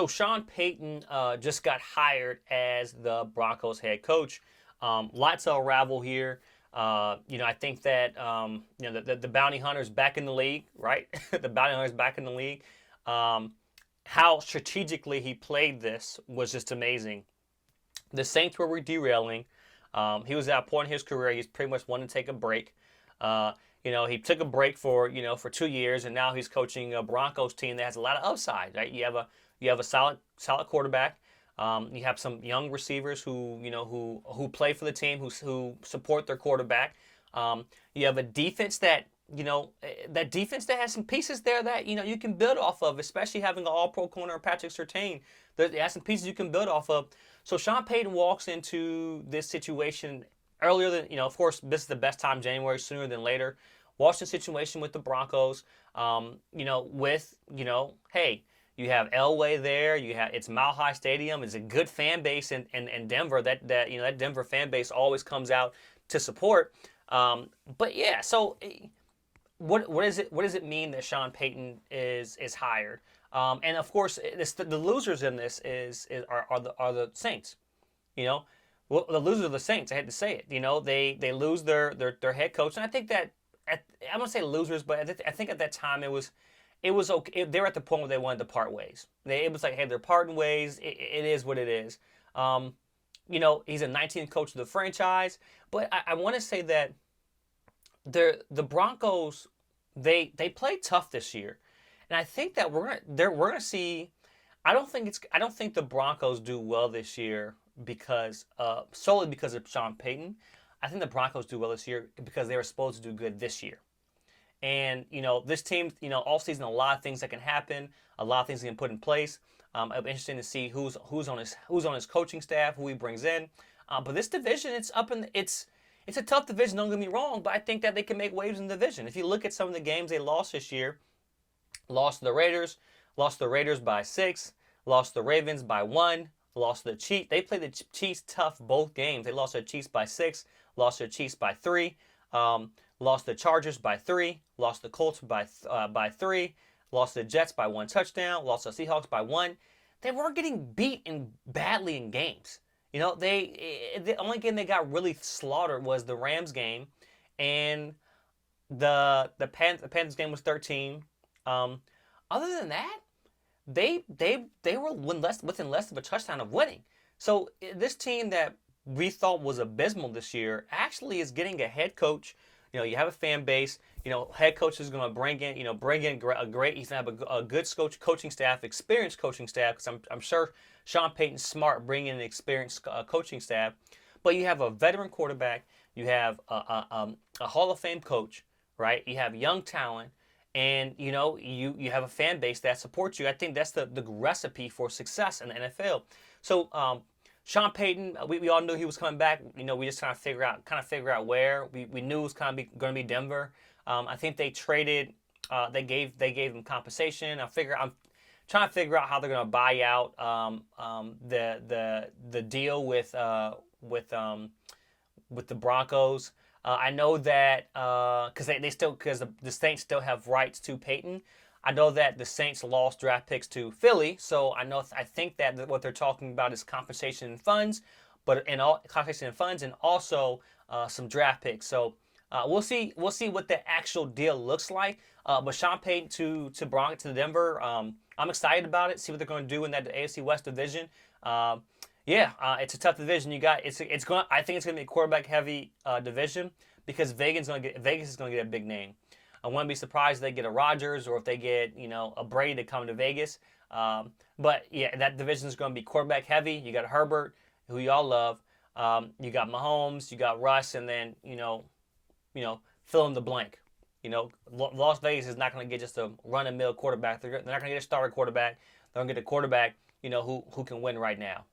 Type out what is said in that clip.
Sean Payton just got hired as the Broncos head coach. Lots of unravel here. I think that the bounty hunter's back in the league, right? The bounty hunter's back in the league. How strategically he played this was just amazing. The Saints were derailing. He was at a point in his career he's pretty much wanted to take a break. He took a break for 2 years, and now he's coaching a Broncos team that has a lot of upside. Right? You have a solid quarterback. You have some young receivers who play for the team, who support their quarterback. You have a defense that defense that has some pieces there that you can build off of, especially having an All-Pro corner, Patrick Surtain. There has some pieces you can build off of. So Sean Payton walks into this situation earlier than of course, this is the best time, January, sooner than later. Walks in situation with the Broncos. Hey. You have Elway there. It's Mile High Stadium. It's a good fan base in Denver. That Denver fan base always comes out to support. But yeah, so what does it mean that Sean Payton is hired? And of course, the losers in this are the Saints. Well, the losers are the Saints. I had to say it. They lose their head coach, and I think that I'm gonna say losers, but I think at that time it was okay. They were at the point where they wanted to part ways. It was like, hey, they're parting ways. It is what it is. He's a 19th coach of the franchise, but I want to say that the Broncos they played tough this year, and I think that we're gonna see. I don't think the Broncos do well this year because solely because of Sean Payton. I think the Broncos do well this year because they were supposed to do good this year. And, this team, all season, a lot of things that can happen, a lot of things that can put in place. It'll be interesting to see who's on his coaching staff, who he brings in. But this division, it's a tough division, don't get me wrong, but I think that they can make waves in the division. If you look at some of the games they lost this year, lost to the Raiders by 6, lost to the Ravens by 1, lost to the Chiefs. They played the Chiefs tough both games. They lost to the Chiefs by 6, lost to the Chiefs by 3. Lost the Chargers by 3, lost the Colts by 3, lost the Jets by 1 touchdown, lost the Seahawks by 1. They weren't getting beat badly in games. The only game they got really slaughtered was the Rams game, and the Panthers game was 13. Other than that, they were within less of a touchdown of winning. So this team that we thought was abysmal this year actually is getting a head coach. You have a fan base. Head coach is going to bring in a great. He's going to have a good coaching staff, experienced coaching staff. Because I'm sure Sean Payton's smart bringing in an experienced coaching staff. But you have a veteran quarterback. You have a Hall of Fame coach, right? You have young talent, and you have a fan base that supports you. I think that's the recipe for success in the NFL. So. Sean Payton, we all knew he was coming back. We just trying to figure out where. We knew it was going to be Denver. I think they traded. They gave him compensation. I'm trying to figure out how they're going to buy out the deal with the Broncos. I know that because the Saints still have rights to Payton. I know that the Saints lost draft picks to Philly, so I think that what they're talking about is compensation and funds, compensation and funds, and also some draft picks. So we'll see what the actual deal looks like. But Sean Payton to Denver, I'm excited about it. See what they're going to do in that AFC West division. It's a tough division. I think it's going to be a quarterback heavy division because Vegas is going to get a big name. I wouldn't be surprised if they get a Rodgers or if they get, a Brady to come to Vegas. But yeah, that division is going to be quarterback heavy. You got Herbert, who y'all love. You got Mahomes, you got Russ, and then, fill in the blank. Las Vegas is not going to get just a run-of-the-mill quarterback. They're not going to get a starter quarterback. They're going to get a quarterback, who can win right now.